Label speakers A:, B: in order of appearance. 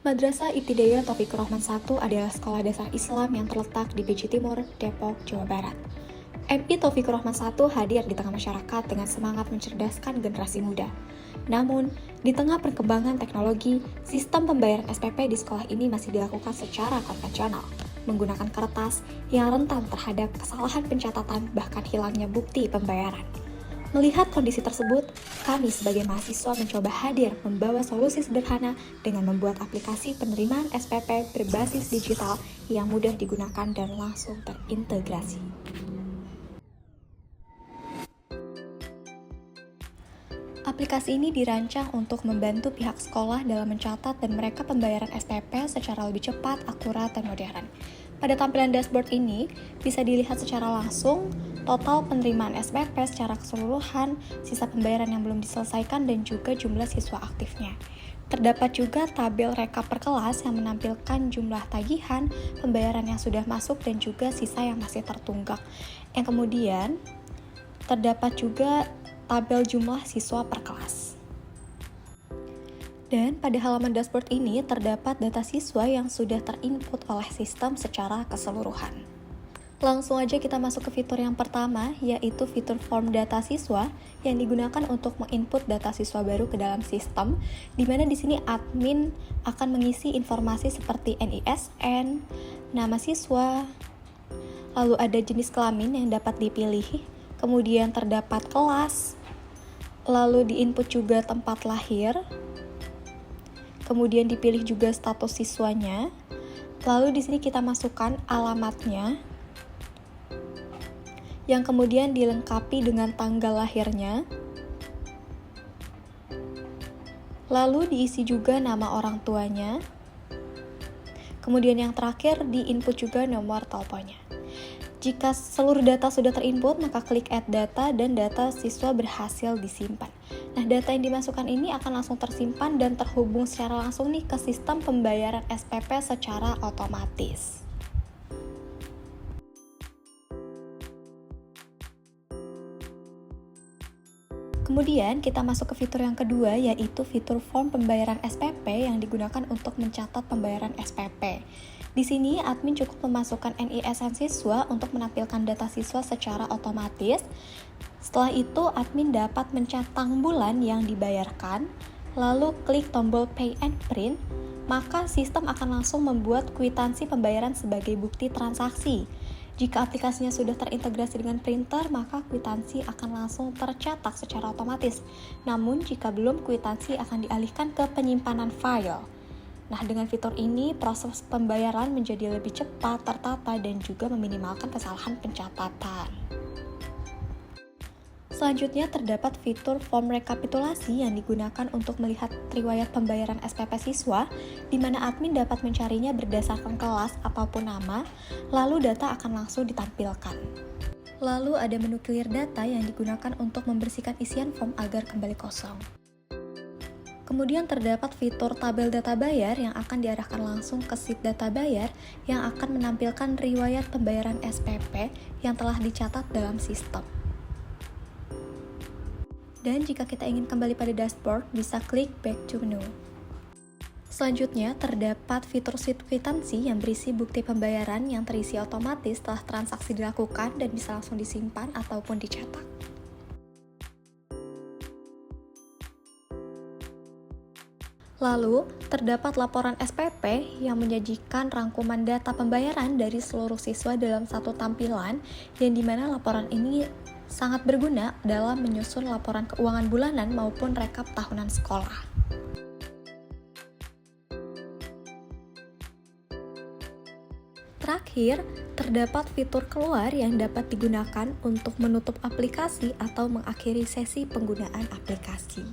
A: Madrasah Ibtidaiyah Taufikur Rahman 1 adalah sekolah dasar Islam yang terletak di Beji Timur, Depok, Jawa Barat. MI Taufikur Rahman 1 hadir di tengah masyarakat dengan semangat mencerdaskan generasi muda. Namun, di tengah perkembangan teknologi, sistem pembayaran SPP di sekolah ini masih dilakukan secara konvensional, menggunakan kertas yang rentan terhadap kesalahan pencatatan bahkan hilangnya bukti pembayaran. Melihat kondisi tersebut, kami sebagai mahasiswa mencoba hadir membawa solusi sederhana dengan membuat aplikasi penerimaan SPP berbasis digital yang mudah digunakan dan langsung terintegrasi. Aplikasi ini dirancang untuk membantu pihak sekolah dalam mencatat dan mereka pembayaran SPP secara lebih cepat, akurat, dan modern. Pada tampilan dashboard ini, bisa dilihat secara langsung total penerimaan SPP secara keseluruhan, sisa pembayaran yang belum diselesaikan, dan juga jumlah siswa aktifnya. Terdapat juga tabel rekap per kelas yang menampilkan jumlah tagihan, pembayaran yang sudah masuk, dan juga sisa yang masih tertunggak. Yang kemudian, terdapat juga tabel jumlah siswa per kelas. Dan pada halaman dashboard ini terdapat data siswa yang sudah terinput oleh sistem secara keseluruhan. Langsung aja kita masuk ke fitur yang pertama, yaitu fitur form data siswa yang digunakan untuk menginput data siswa baru ke dalam sistem, di mana di sini admin akan mengisi informasi seperti NISN, nama siswa, lalu ada jenis kelamin yang dapat dipilih, kemudian terdapat kelas, lalu diinput juga tempat lahir, kemudian dipilih juga status siswanya, lalu di sini kita masukkan alamatnya, yang kemudian dilengkapi dengan tanggal lahirnya, lalu diisi juga nama orang tuanya, kemudian yang terakhir diinput juga nomor teleponnya. Jika seluruh data sudah terinput, maka klik Add Data dan data siswa berhasil disimpan. Nah, data yang dimasukkan ini akan langsung tersimpan dan terhubung secara langsung nih ke sistem pembayaran SPP secara otomatis. Kemudian kita masuk ke fitur yang kedua, yaitu fitur form pembayaran SPP yang digunakan untuk mencatat pembayaran SPP. Di sini admin cukup memasukkan NISN siswa untuk menampilkan data siswa secara otomatis. Setelah itu admin dapat mencatang bulan yang dibayarkan, lalu klik tombol Pay and Print, maka sistem akan langsung membuat kwitansi pembayaran sebagai bukti transaksi. Jika aplikasinya sudah terintegrasi dengan printer, maka kwitansi akan langsung tercetak secara otomatis. Namun, jika belum, kwitansi akan dialihkan ke penyimpanan file. Nah, dengan fitur ini, proses pembayaran menjadi lebih cepat, tertata, dan juga meminimalkan kesalahan pencatatan. Selanjutnya, terdapat fitur form rekapitulasi yang digunakan untuk melihat riwayat pembayaran SPP siswa, di mana admin dapat mencarinya berdasarkan kelas ataupun nama, lalu data akan langsung ditampilkan. Lalu ada menu clear data yang digunakan untuk membersihkan isian form agar kembali kosong. Kemudian terdapat fitur tabel data bayar yang akan diarahkan langsung ke sheet data bayar yang akan menampilkan riwayat pembayaran SPP yang telah dicatat dalam sistem. Dan jika kita ingin kembali pada dashboard, bisa klik back to menu. Selanjutnya, terdapat fitur sheet kwitansi yang berisi bukti pembayaran yang terisi otomatis setelah transaksi dilakukan dan bisa langsung disimpan ataupun dicetak. Lalu, terdapat laporan SPP yang menyajikan rangkuman data pembayaran dari seluruh siswa dalam satu tampilan, yang dimana laporan ini sangat berguna dalam menyusun laporan keuangan bulanan maupun rekap tahunan sekolah. Terakhir, terdapat fitur keluar yang dapat digunakan untuk menutup aplikasi atau mengakhiri sesi penggunaan aplikasi.